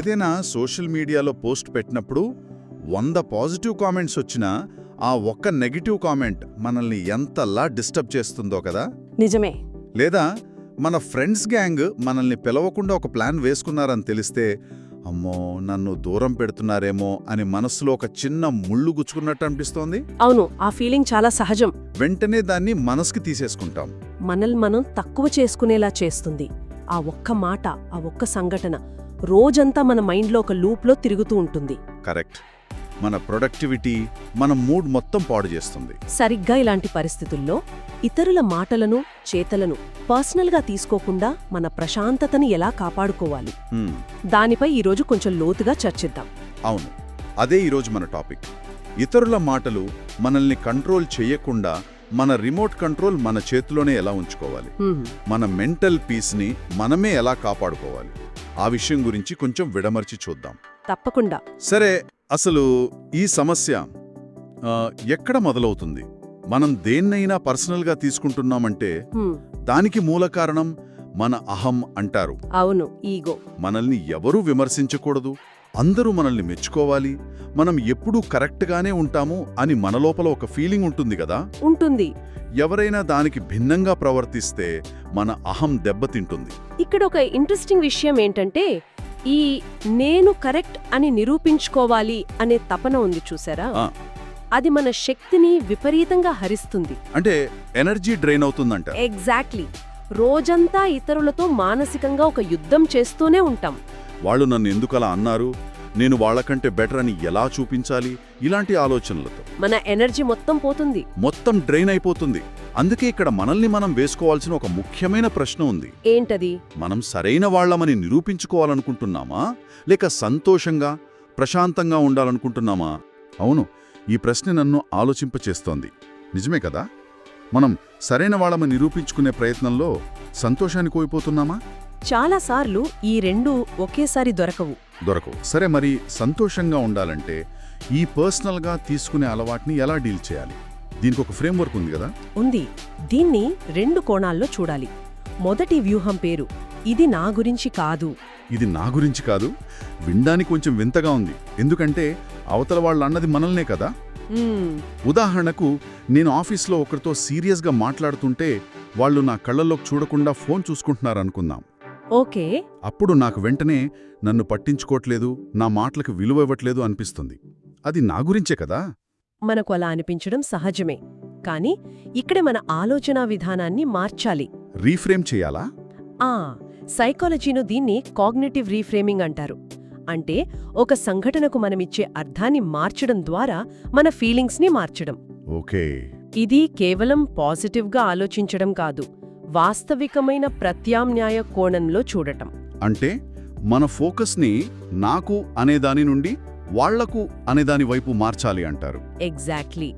ఏదైనా సోషల్ మీడియాలో పోస్ట్ పెట్టినప్పుడు 100 పాజిటివ్ కామెంట్స్ వచ్చినా ఆ ఒక్క నెగిటివ్ కామెంట్ మనల్ని ఎంతలా డిస్టర్బ్ చేస్తుందో కదా. నిజమే. లేదా మన ఫ్రెండ్స్ గ్యాంగ్ మనల్ని పిలవకుండా ఒక ప్లాన్ వేసుకున్నారని తెలిస్తే అమ్మో నన్ను దూరం పెడుతున్నారేమో అని మనస్సులో ఒక చిన్న ముళ్ళు గుచ్చుకున్నట్టు అనిపిస్తోంది. అవును, ఆ ఫీలింగ్ చాలా సహజం. వెంటనే దాన్ని మనసుకి తీసేసుకుంటాం. మనల్ని మనం తక్కువ చేసుకునేలా చేస్తుంది ఆ ఒక్క మాట, ఆ ఒక్క సంఘటన రోజంతా మన మైండ్లో ఒక లూప్లో తిరుగుతూ ఉంటుంది. కరెక్ట్. మన ప్రొడక్టివిటీ, మన మూడ్ మొత్తం పాడు చేస్తుంది. సరిగ్గా ఇలాంటి పరిస్థితుల్లో ఇతరుల మాటలను, చేతలను పర్సనల్గా తీసుకోకుండా మన ప్రశాంతతని ఎలా కాపాడుకోవాలి, దానిపై ఈరోజు కొంచెం లోతుగా చర్చిద్దాం. అవును, అదే ఈరోజు మన టాపిక్. ఇతరుల మాటలు మనల్ని కంట్రోల్ చేయకుండా మన రిమోట్ కంట్రోల్ మన చేతిలోనే ఎలా ఉంచుకోవాలి, మన మెంటల్ పీస్ని మనమే ఎలా కాపాడుకోవాలి, ఆ విషయం గురించి కొంచెం విడమర్చి చూద్దాం. తప్పకుండా. సరే, అసలు ఈ సమస్య ఎక్కడ మొదలవుతుంది? మనం దేన్నైనా పర్సనల్గా తీసుకుంటున్నామంటే దానికి మూల కారణం మన అహం అంటారు. అవును, ఈగో. మనల్ని ఎవరూ విమర్శించకూడదు, అందరూ మనల్ని మెచ్చుకోవాలి, మనం ఎప్పుడూ కరెక్ట్గానే ఉంటాము అని మన లోపల ఒక ఫీలింగ్ ఉంటుంది కదా. ఉంటుంది. ఎవరైనా దానికి భిన్నంగా ప్రవర్తిస్తే మన అహం దెబ్బతింటుంది. ఇక్కడ ఒక ఇంట్రెస్టింగ్ విషయం ఏంటంటే, ఈ నేను కరెక్ట్ అని నిరూపించుకోవాలి అనే తపన ఉంది చూసారా, అది మన శక్తిని విపరీతంగా హరిస్తుంది. అంటే ఎనర్జీ డ్రైన్ అవుతుందంట. ఎగ్జాక్ట్లీ. రోజంతా ఇతరులతో మానసికంగా ఒక యుద్ధం చేస్తూనే ఉంటాం. వాళ్ళు నన్ను ఎందుకలా అన్నారు, నేను వాళ్లకంటే బెటర్ అని ఎలా చూపించాలి, ఇలాంటి ఆలోచనలతో మన ఎనర్జీ మొత్తం పోతుంది, మొత్తం డ్రైన్ అయిపోతుంది. అందుకే ఇక్కడ మనల్ని మనం వేసుకోవాల్సిన ఒక ముఖ్యమైన ప్రశ్న ఉంది. ఏంటది? మనం సరైన వాళ్లమని నిరూపించుకోవాలనుకుంటున్నామా, లేక సంతోషంగా ప్రశాంతంగా ఉండాలనుకుంటున్నామా? అవును, ఈ ప్రశ్న నన్ను ఆలోచింపచేస్తోంది. నిజమే కదా, మనం సరైన వాళ్ళమని నిరూపించుకునే ప్రయత్నంలో సంతోషాన్ని కోల్పోతున్నామా? చాలాసార్లు ఈ రెండూ ఒకేసారి దొరకవు. సరే, మరి సంతోషంగా ఉండాలంటే ఈ పర్సనల్గా తీసుకునే అలవాటుని ఎలా డీల్ చేయాలి? దీనికి ఒక ఫ్రేమ్వర్క్ ఉంది కదా. ఉంది. దీన్ని 2 కోణాల్లో చూడాలి. మొదటి వ్యూహం పేరు ఇది నా గురించి కాదు. ఇది నా గురించి కాదు వినడానికి కొంచెం వింతగా ఉంది, ఎందుకంటే అవతల వాళ్ళు అన్నది మనల్నే కదా. ఉదాహరణకు, నేను ఆఫీస్లో ఒకరితో సీరియస్గా మాట్లాడుతుంటే వాళ్ళు నా కళ్ళల్లోకి చూడకుండా ఫోన్ చూసుకుంటున్నారనుకుందాం. ఓకే. అప్పుడు నాకు వెంటనే నన్ను పట్టించుకోవట్లేదు, నా మాటలకు విలువ ఇవ్వట్లేదు అనిపిస్తుంది. అది నా గురించే కదా. మనకు అలా అనిపించడం సహజమే, కానీ ఇక్కడే మన ఆలోచనా విధానాన్ని మార్చాలి. రీఫ్రేమ్ చేయాలా? సైకాలజీలో దీన్ని కాగ్నిటివ్ రీఫ్రేమింగ్ అంటారు. అంటే ఒక సంఘటనకు మనమిచ్చే అర్థాన్ని మార్చడం ద్వారా మన ఫీలింగ్స్ని మార్చడం. ఓకే. ఇది కేవలం పాజిటివ్గా ఆలోచించడం కాదు, వాస్తవికమైన ప్రత్యామ్నాయ కోణంలో చూడటం. అంటే మన ఫోకస్ని నాకు అనేదాని నుండి వాళ్లకు అనేదాని వైపు మార్చాలి అంటారు. ఎగ్జాక్ట్లీ.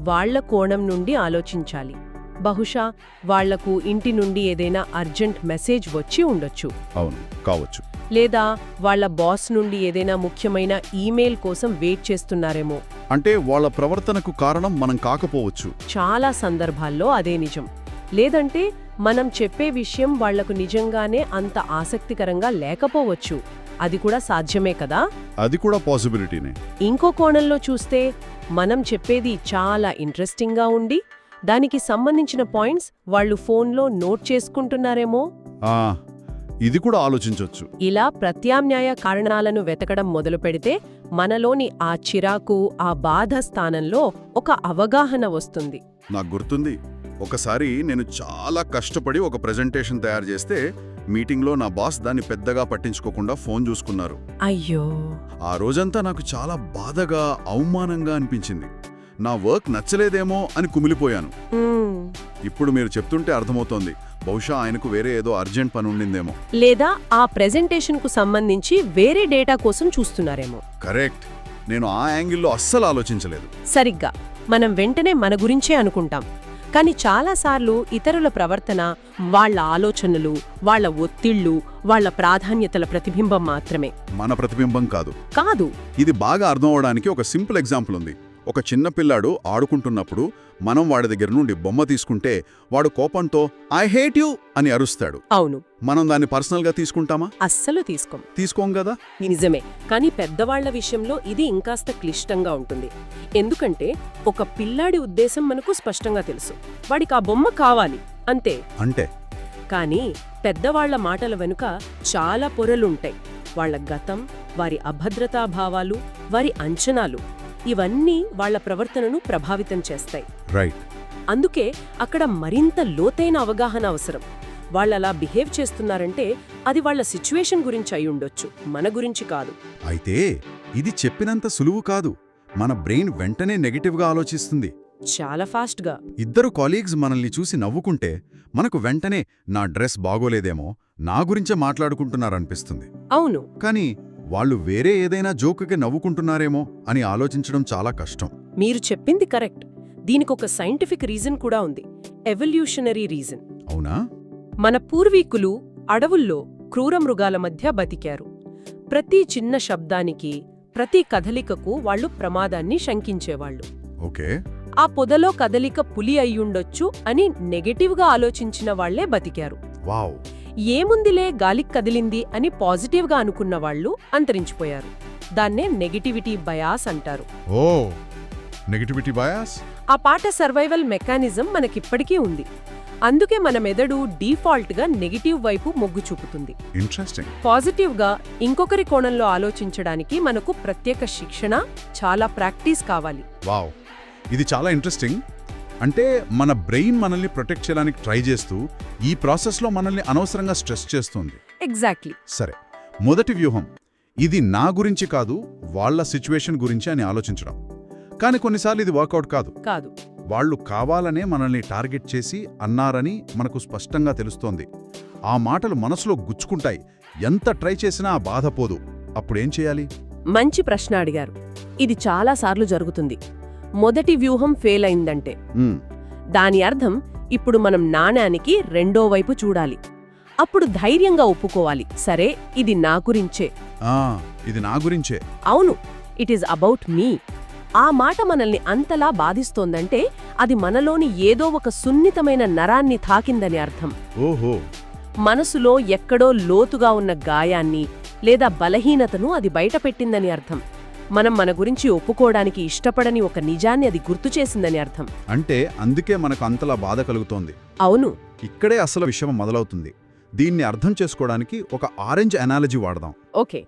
వాళ్ల కోణం నుండి ఆలోచించాలి. బహుశా వాళ్లకు ఇంటి నుండి ఏదైనా అర్జెంట్ మెసేజ్ వచ్చి ఉండొచ్చు. అవును, కావచ్చు. లేదా వాళ్ల బాస్ నుండి ఏదైనా ముఖ్యమైన ఈమెయిల్ కోసం వెయిట్ చేస్తున్నారేమో. అంటే వాళ్ళ ప్రవర్తనకు కారణం మనం కాకపోవచ్చు. చాలా సందర్భాల్లో అదే నిజం. లేదంటే మనం చెప్పే విషయం వాళ్లకు నిజంగానే అంత ఆసక్తికరంగా లేకపోవచ్చు. అది కూడా సాధ్యమే కదా. అది కూడా పాసిబిలిటీనే. ఇంకో కోణంలో చూస్తే మనం చెప్పేది చాలా ఇంట్రెస్టింగ్గా ఉండి దానికి సంబంధించిన పాయింట్స్ వాళ్ళు ఫోన్లో నోట్ చేసుకుంటున్నారేమో. ఇది కూడా ఆలోచించొచ్చు. ఇలా ప్రత్యామ్నాయ కారణాలను వెతకడం మొదలుపెడితే మనలోని ఆ చిరాకు, ఆ బాధ స్థానంలో ఒక అవగాహన వస్తుంది. నాకు గుర్తుంది, ఒకసారి నేను చాలా కష్టపడి ఒక ప్రెజెంటేషన్ తయారు చేస్తే మీటింగ్లో నా బాస్ దాన్ని పెద్దగా పట్టించుకోకుండా ఫోన్ చూసుకున్నారు. అయ్యో! ఆ రోజంతా నాకు చాలా బాధగా, అవమానంగా అనిపించింది. నా వర్క్ నచ్చలేదేమో అని కుమిలిపోయాను. ఇప్పుడు మీరు చెప్తుంటే అర్థమవుతోంది, బహుశా ఆయనకు వేరే ఏదో అర్జెంట్ పని ఉండిందేమో, లేదా ఆ ప్రెజెంటేషన్కు సంబంధించి వేరే డేటా కోసం చూస్తున్నారేమో. కరెక్ట్. నేను ఆ యాంగిల్లో అస్సలు ఆలోచించలేదు. సరిగ్గా. మనం వెంటనే మన గురించే అనుకుంటాం, కానీ చాలాసార్లు ఇతరుల ప్రవర్తన, వాళ్ల ఆలోచనలు, వాళ్ల ఒత్తిళ్లు, వాళ్ల ప్రాధాన్యతల ప్రతిబింబం మాత్రమే. మన ప్రతిబింబం కాదు. కాదు. ఇది బాగా అర్థం అవడానికి ఒక సింపుల్ ఎగ్జాంపుల్ ఉంది. ఒక చిన్న పిల్లాడు ఆడుకుంటున్నప్పుడు మనం వాడి దగ్గర నుండి బొమ్మ తీసుకుంటే వాడు కోపంతో ఐ హేట్ యూ అని అరుస్తాడు. అవును. మనం దాన్ని పర్సనల్గా తీసుకుంటామా? అస్సలు తీసుకోం కదా. నిజమే. కానీ పెద్దవాళ్ల విషయంలో ఇది ఇంకాస్త క్లిష్టంగా ఉంటుంది. ఎందుకంటే ఒక పిల్లాడి ఉద్దేశం మనకు స్పష్టంగా తెలుసు. వాడికి ఆ బొమ్మ కావాలి అంతే. కానీ పెద్దవాళ్ల మాటల వెనుక చాలా పొరలుంటాయి. వాళ్ల గతం, వారి అభద్రతా భావాలు, వారి అంచనాలు ఇవన్నీ వాళ్ల ప్రవర్తనను ప్రభావితం చేస్తాయి. రైట్. అందుకే అక్కడ మరింత లోతైన అవగాహన అవసరం. వాళ్ళలా బిహేవ్ చేస్తున్నారంటే అది వాళ్ల సిచ్యువేషన్ గురించి అయ్యుండొచ్చు, మన గురించి కాదు. అయితే ఇది చెప్పినంత సులువు కాదు. మన బ్రెయిన్ వెంటనే నెగటివ్గా ఆలోచిస్తుంది. చాలా ఫాస్ట్గా. ఇద్దరు కాలీగ్స్ మనల్ని చూసి నవ్వుకుంటే మనకు వెంటనే నా డ్రెస్ బాగోలేదేమో, నా గురించే మాట్లాడుకుంటున్నారనిపిస్తుంది. అవును. కానీ వాళ్ళు వేరే ఏదైనా జోకుకి నవ్వుకుంటున్నారేమో అని ఆలోచించడం చాలా కష్టం. మీరు చెప్పింది కరెక్ట్. దీనికొక సైంటిఫిక్ రీజన్ కూడా ఉంది. Evolutionary reason. అవునా? మన పూర్వీకులు అడవుల్లో క్రూర మృగాల మధ్య బతికారు. ప్రతి చిన్న శబ్దానికి, ప్రతి కదలికకు వాళ్ళు ప్రమాదాన్ని శంకించేవాళ్లు. ఓకే. ఆ పొదలో కదలిక పులి అయ్యుండొచ్చు అని నెగటివ్గా ఆలోచించిన వాళ్లే బతికారు. వావ్. ఏముందిలే గాలికి కదిలింది అని పాజిటివ్గా అనుకున్న వాళ్ళు అంతరించిపోయారు. దాన్నే నెగటివిటీ బయాస్ అంటారు. ఓ, నెగటివిటీ బయాస్. ఆ పాట సర్వైవల్ మెకానిజం మనకిప్పటికీ ఉంది. అందుకే మన మెదడు డీఫాల్ట్గా నెగటివ్ వైపు మొగ్గు చూపుతుంది. ఇంట్రెస్టింగ్. పాజిటివ్గా ఇంకొకరి కోణంలో ఆలోచించడానికి మనకు ప్రత్యేక శిక్షణ, చాలా ప్రాక్టీస్ కావాలి. వావ్, ఇది చాలా ఇంట్రెస్టింగ్. అంటే మన బ్రెయిన్ మనల్ని ప్రొటెక్ట్ చేయడానికి ట్రై చేస్తూ ఈ ప్రాసెస్లో మనల్ని అనవసరంగా స్ట్రెస్ చేస్తుంది. ఎగ్జాక్ట్లీ. సరే, మొదటి వ్యూహం ఇది నా గురించి కాదు, వాళ్ళ సిచ్యువేషన్ గురించి అని ఆలోచించడం. కానీ కొన్నిసార్లు ఇది వర్కౌట్ కాదు. వాళ్ళు కావాలనే మనల్ని టార్గెట్ చేసి అన్నారని మనకు స్పష్టంగా తెలుస్తోంది. ఆ మాటలు మనసులో గుచ్చుకుంటాయి. ఎంత ట్రై చేసినా ఆ బాధ పోదు. అప్పుడేం చేయాలి? మంచి ప్రశ్న అడిగారు. ఇది చాలాసార్లు జరుగుతుంది. మొదటి వ్యూహం ఫెయిల్ అయిందంటే దాని అర్థం ఇప్పుడు మనం నాణ్యానికి రెండో వైపు చూడాలి. అప్పుడు ధైర్యంగా ఒప్పుకోవాలి, సరే ఇది నా గురించే. ఇది నా గురించే. అవును, ఇట్ ఈజ్ అబౌట్ మీ. ఆ మాట మనల్ని అంతలా బాధిస్తోందంటే అది మనలోని ఏదో ఒక సున్నితమైన నరాన్ని తాకిందని అర్థం. ఓహో. మనసులో ఎక్కడో లోతుగా ఉన్న గాయాన్ని లేదా బలహీనతను అది బయటపెట్టిందని అర్థం. మనం మన గురించి ఒప్పుకోవడానికి ఇష్టపడని ఒక నిజాన్ని అది గుర్తు చేసిందని అర్థం. అంటే అందుకే మనకు అంతలా బాధ కలుగుతోంది. అవును. ఇక్కడే అసలు విషయం మొదలవుతుంది. దీన్ని అర్థం చేసుకోవడానికి ఒక ఆరెంజ్ అనాలజీ వాడదాం. ఓకే.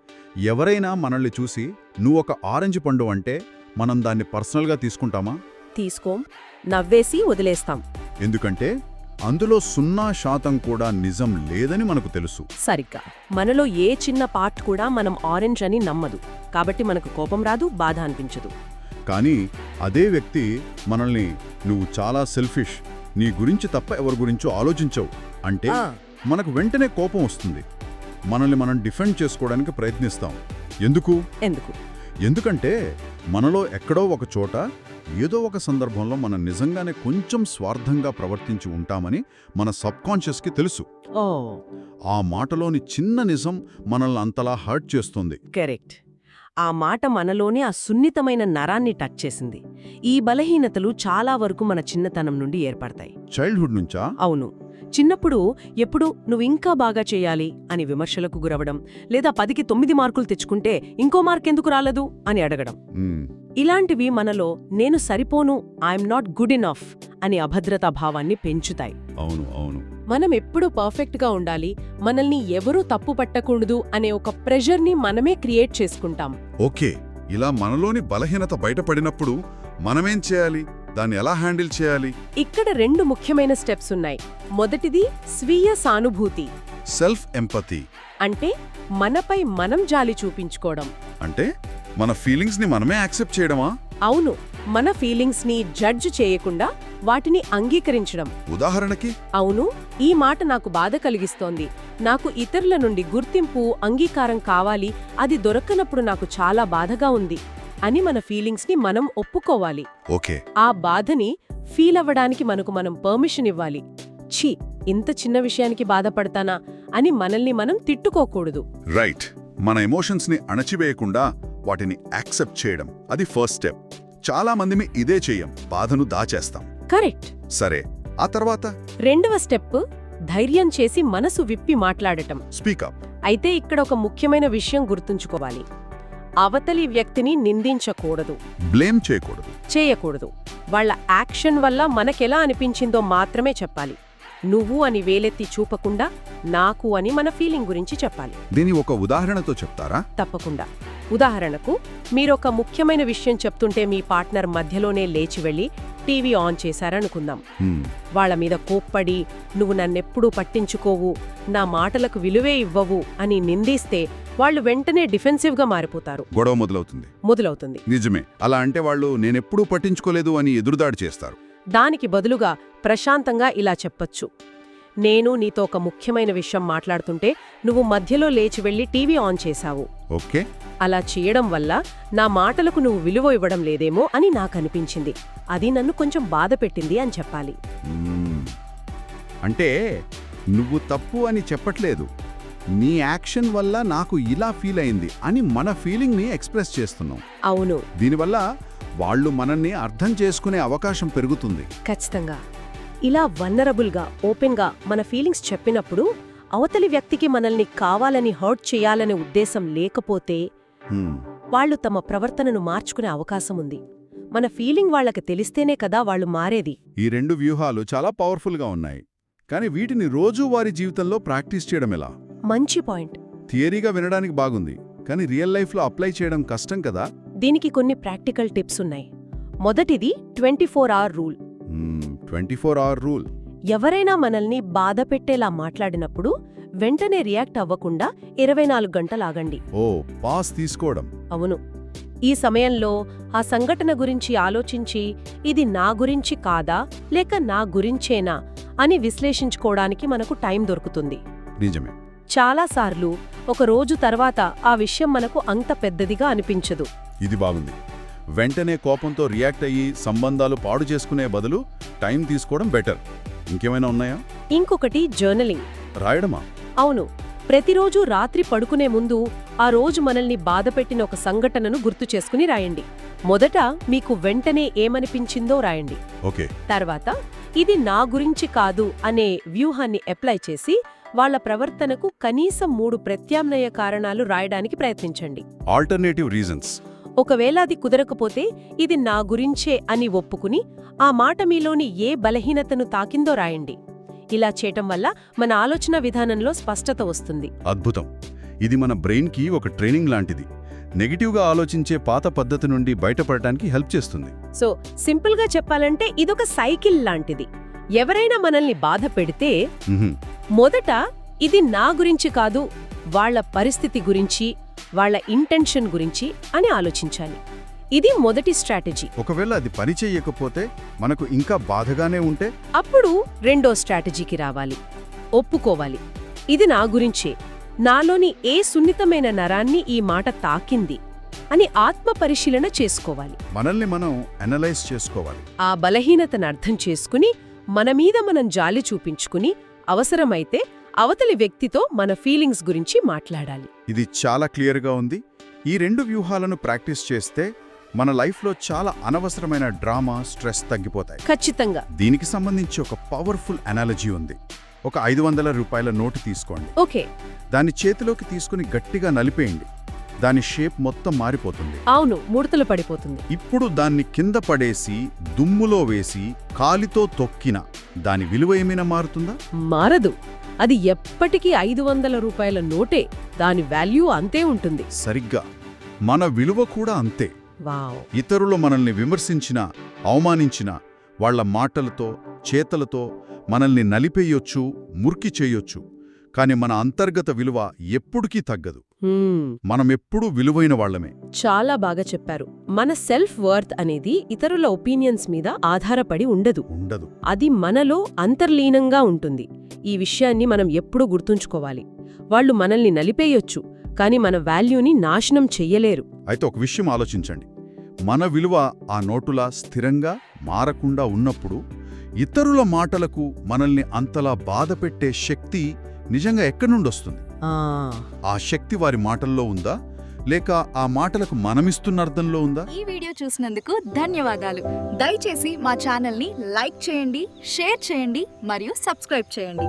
ఎవరైనా మనల్ని చూసి నువ్వు ఒక ఆరెంజ్ పండు అంటే మనం దాన్ని పర్సనల్గా తీసుకుంటామా? తీసుకోం. నవ్వేసి వదిలేస్తాం. ఎందుకంటే అందులో 0% కూడా నిజం లేదని మనకు తెలుసు. సరిగ్గా. మనలో ఏ చిన్న పార్ట్ కూడా మనం ఆరెంజ్ అని నమ్మదు. కాబట్టి మనకు కోపం రాదు, బాధ అనిపించదు. కానీ అదే వ్యక్తి మనల్ని నువ్వు చాలా సెల్ఫిష్, నీ గురించి తప్ప ఎవరి గురించో ఆలోచించవు అంటే మనకు వెంటనే కోపం వస్తుంది. మనల్ని మనం డిఫెండ్ చేసుకోవడానికి ప్రయత్నిస్తాం. ఎందుకంటే మనలో ఎక్కడో ఒక చోట ఏదో ఒక సందర్భంలో మనం నిజంగానే కొంచెం స్వార్థంగా ప్రవర్తించి ఉంటామని మన సబ్కాన్షియస్కి తెలుసు. ఆ మాటలోని చిన్న నిజం మనల్ని అంతలా హర్ట్ చేస్తుంది. కరెక్ట్. ఆ మాట మనలోనే ఆ సున్నితమైన నరాన్ని టచ్ చేసింది. ఈ బలహీనతలు చాలా వరకు మన చిన్నతనం నుండి ఏర్పడతాయి. చైల్డ్హుడ్ నుంచా? అవును. చిన్నప్పుడు ఎప్పుడు నువ్వింకా బాగా చేయాలి అని విమర్శలకు గురవడం, లేదా 10కి 9 మార్కులు తెచ్చుకుంటే ఇంకో మార్కెందుకు రాలేదు అని అడగడం. ఇలాంటివి మనలో నేను సరిపోను, ఐఎమ్ నాట్ గుడ్ ఇనఫ్ అని అభద్రతా భావాన్ని పెంచుతాయి. అవును. మనం ఎప్పుడూ పర్ఫెక్ట్గా ఉండాలి, మనల్ని ఎవరూ తప్పు పట్టకూడదు అనే ఒక ప్రెషర్ని మనమే క్రియేట్ చేసుకుంటాం. ఓకే. ఇలా మనలోని బలహీనత బయటపడినప్పుడు మనమేం చేయాలి? దాన్ని ఎలా హ్యాండిల్ చేయాలి? ఇక్కడ 2 ముఖ్యమైన స్టెప్స్ ఉన్నాయి. మొదటిది స్వీయ సానుభూతి, సెల్ఫ్ ఎంపతి. అంటే మనపై మనం జాలి చూపించుకోవడం. అంటే మన ఫీలింగ్స్ ని మనమే యాక్సెప్ట్ చేయడమా? అవును. మన ఫీలింగ్స్ ని జడ్జ్ చేయకుండా వాటిని అంగీకరించడం. ఉదాహరణకి? అవును, ఈ మాట నాకు బాధ కలిగిస్తోంది, నాకు ఇతరుల నుండి గుర్తింపు, అంగీకారం కావాలి, అది దొరకనప్పుడు నాకు చాలా బాధగా ఉంది అని మన ఫీలింగ్స్ ని మనం ఒప్పుకోవాలి. ఓకే. ఆ బాధని ఫీల్ అవ్వడానికి మనకు మనం పర్మిషన్ ఇవ్వాలి. ఛీ, ఇంత చిన్న విషయానికి బాధపడతానా అని మనల్ని మనం తిట్టుకోకూడదు. రైట్. మన ఎమోషన్స్ ని అణచివేయకుండా వాటిని యాక్సెప్ట్ చేయడం, అది ఫస్ట్ స్టెప్. చాలా మందిమి ఇదే చెయ్యం, బాధను దాచేస్తాం. కరెక్ట్. సరే, ఆ తర్వాత రెండవ స్టెప్ ధైర్యం చేసి మనసు విప్పి మాట్లాడటం. స్పీకప్. అయితే ఇక్కడ ఒక ముఖ్యమైన విషయం గుర్తుంచుకోవాలి. అవతలి వ్యక్తిని నిందించకూడదు, బ్లేమ్ చేయకూడదు. వాళ్ళ యాక్షన్ వల్ల మనకెలా అనిపించిందో మాత్రమే చెప్పాలి. నువ్వు అని వేలెత్తి చూపకుండా నాకు అని మన ఫీలింగ్ గురించి చెప్పాలి. దీని ఒక ఉదాహరణతో చెప్తారా? తప్పకుండా. ఉదాహరణకు, మీరొక ముఖ్యమైన విషయం చెప్తుంటే మీ పార్ట్నర్ మధ్యలోనే లేచి వెళ్ళి టీవీ ఆన్ చేశారనుకుందాం. వాళ్ళ మీద కోప్పడి, నువ్వు నన్నెప్పుడూ పట్టించుకోవు, నా మాటలకు విలువే ఇవ్వవు అని నిందిస్తే వాళ్ళు వెంటనే డిఫెన్సివ్గా మారిపోతారు. గొడవ మొదలవుతుంది. నిజమే. అలా అంటే వాళ్ళు నేనెప్పుడూ పట్టించుకోలేదు అని ఎదురుదాడి చేస్తారు. దానికి బదులుగా ప్రశాంతంగా ఇలా చెప్పొచ్చు, నేను నీతో ఒక ముఖ్యమైన విషయం మాట్లాడుతుంటే నువ్వు మధ్యలో లేచి వెళ్ళి టీవీ ఆన్ చేశావు. ఓకే. అలా చేయడం వల్ల నా మాటలకు నువ్వు విలువ ఇవ్వడం లేదేమో అని నాకనిపించింది. అది నన్ను కొంచెం బాధ పెట్టింది అని చెప్పాలి. అంటే నువ్వు తప్పు అని చెప్పట్లేదు, నీ యాక్షన్ వల్ల నాకు ఇలా ఫీల్ అయింది అని మన ఫీలింగ్ని ఎక్స్ప్రెస్ చేస్తున్నాం. అవును. దీనివల్ల వాళ్ళు మనల్ని అర్థం చేసుకునే అవకాశం పెరుగుతుంది. ఖచ్చితంగా. ఇలా వల్నరబుల్గా, ఓపెన్గా మన ఫీలింగ్స్ చెప్పినప్పుడు అవతలి వ్యక్తికి మనల్ని కావాలని హర్ట్ చేయాలనే ఉద్దేశం లేకపోతే వాళ్ళు తమ ప్రవర్తనను మార్చుకునే అవకాశం ఉంది. మన ఫీలింగ్ వాళ్ళకి తెలిస్తేనే కదా వాళ్ళు మారేది. ఈ రెండు వ్యూహాలు చాలా పవర్ఫుల్గా ఉన్నాయి, కానీ వీటిని రోజువారీ జీవితంలో ప్రాక్టీస్ చేయడం ఎలా? మంచి పాయింట్. థియరీగా వినడానికి బాగుంది, కానీ రియల్ లైఫ్లో అప్లై చేయడం కష్టం కదా. దీనికి కొన్ని ప్రాక్టికల్ టిప్స్ ఉన్నాయి. మొదటిది 24 అవర్ రూల్. 24 hour rule. ఎవరైనా మనల్ని బాధ పెట్టేలా మాట్లాడినప్పుడు వెంటనే రియాక్ట్ అవ్వకుండా 24 గంటలాగండి. ఓ, పాస్ తీసుకోవడం. అవును. ఈ సమయంలో ఆ సంఘటన గురించి ఆలోచించి, ఇది నా గురించి కాదా లేక నా గురించేనా అని విశ్లేషించుకోవడానికి మనకు టైం దొరుకుతుంది. నిజమే. చాలాసార్లు ఒక రోజు తర్వాత ఆ విషయం మనకు అంత పెద్దదిగా అనిపించదు. ఇది బాగుంది. వెంటనే కోపంతో రియాక్ట్ అయ్యి సంబంధాలు పాడు చేసుకునే బదులు టైం తీసుకోవడం బెటర్. ఇంకేమైనా ఉన్నాయా? ఇంకొకటి జర్నలింగ్. రాయడమా? అవును. ప్రతిరోజు రాత్రి పడుకునే ముందు ఆ రోజు మనల్ని బాధపెట్టిన ఒక సంఘటనను గుర్తు చేసుకుని రాయండి. మొదట మీకు వెంటనే ఏమనిపించిందో రాయండి. ఓకే. తర్వాత ఇది నా గురించి కాదు అనే వ్యూహాన్ని అప్లై చేసి వాళ్ళ ప్రవర్తనకు కనీసం 3 ప్రత్యామ్నాయ కారణాలు రాయడానికి ప్రయత్నించండి. Alternative reasons. ఒకవేళ అది కుదరకపోతే ఇది నా గురించే అని ఒప్పుకుని ఆ మాట మీలోని ఏ బలహీనతను తాకిందో రాయండి. ఇలా చేయటం వల్ల మన ఆలోచన విధానంలో స్పష్టత వస్తుంది. అద్భుతం. ఇది మన బ్రెయిన్కి ఒక ట్రైనింగ్ లాంటిది. నెగిటివ్గా ఆలోచించే పాత పద్ధతి నుండి బయటపడటానికి హెల్ప్ చేస్తుంది. సో సింపుల్గా చెప్పాలంటే ఇదొక సైకిల్ లాంటిది. ఎవరైనా మనల్ని బాధ పెడితే మొదట ఇది నా గురించి కాదు, వాళ్ళ పరిస్థితి గురించి, వాళ్ళ ఇంటెన్షన్ గురించి అని ఆలోచించాలి. ఇది మొదటి స్ట్రాటజీ. ఒకవేళ అది పని చెయ్యకపోతే, మనకు ఇంకా బాధగానే ఉంటే, అప్పుడు రెండో స్ట్రాటజీకి రావాలి. ఒప్పుకోవాలి, ఇది నా గురించే, నాలోని ఏ సున్నితమైన నరాన్ని ఈ మాట తాకింది అని ఆత్మ పరిశీలన చేసుకోవాలి. మనల్ని మనం అనలైజ్ చేసుకోవాలి. ఆ బలహీనతను అర్థం చేసుకుని మనమీద మనం జాలి చూపించుకుని అవసరమైతే అవతలి వ్యక్తితో మన ఫీలింగ్స్ గురించి మాట్లాడాలి. ఇది చాలా క్లియర్గా ఉంది. ఈ రెండు వ్యూహాలను ప్రాక్టీస్ చేస్తే మన లైఫ్లో చాలా అనవసరమైన డ్రామా, స్ట్రెస్ తగ్గిపోతాయి. ఖచ్చితంగా. దీనికి సంబంధించి ఒక పవర్ఫుల్ అనాలజీ ఉంది. ఒక 500 రూపాయల నోటు తీసుకోండి. ఓకే. దాన్ని చేతిలోకి తీసుకుని గట్టిగా నలిపేయండి. దాని షేప్ మొత్తం మారిపోతుంది. అవును, ముడతలు పడిపోతుంది. ఇప్పుడు దాన్ని కింద పడేసి దుమ్ములో వేసి కాలితో తొక్కిన దాని విలువ ఏమైనా మారుతుందా? మారదు. అది ఎప్పటికీ 500 రూపాయల నోటే. దాని వాల్యూ అంతే ఉంటుంది. సరిగ్గా మన విలువ కూడా అంతే. వావ్. ఇతరులు మనల్ని విమర్శించినా, అవమానించినా, వాళ్ల మాటలతో, చేతలతో మనల్ని నలిపేయొచ్చు, మురికి చేయొచ్చు. కాని మన అంతర్గత విలువ ఎప్పుడుకీ తగ్గదు. మనమెప్పుడూ విలువైన వాళ్లమే. చాలా బాగా చెప్పారు. మన సెల్ఫ్ వర్త్ అనేది ఇతరుల ఒపీనియన్స్ మీద ఆధారపడి ఉండదు. అది మనలో అంతర్లీనంగా ఉంటుంది. ఈ విషయాన్ని మనం ఎప్పుడూ గుర్తుంచుకోవాలి. వాళ్ళు మనల్ని నలిపేయొచ్చు, కాని మన వాల్యూని నాశనం చెయ్యలేరు. అయితే ఒక విషయం ఆలోచించండి. మన విలువ ఆ నోటులా స్థిరంగా మారకుండా ఉన్నప్పుడు ఇతరుల మాటలకు మనల్ని అంతలా బాధపెట్టే శక్తి నిజంగా ఎక్కడి నుండి వస్తుంది? ఆ శక్తి వారి మాటల్లో ఉందా, లేక ఆ మాటలకు మనమిస్తున్న అర్థంలో ఉందా? ఈ వీడియో చూసినందుకు ధన్యవాదాలు. దయచేసి మా ఛానల్ని లైక్ చేయండి, షేర్ చేయండి మరియు సబ్స్క్రైబ్ చేయండి.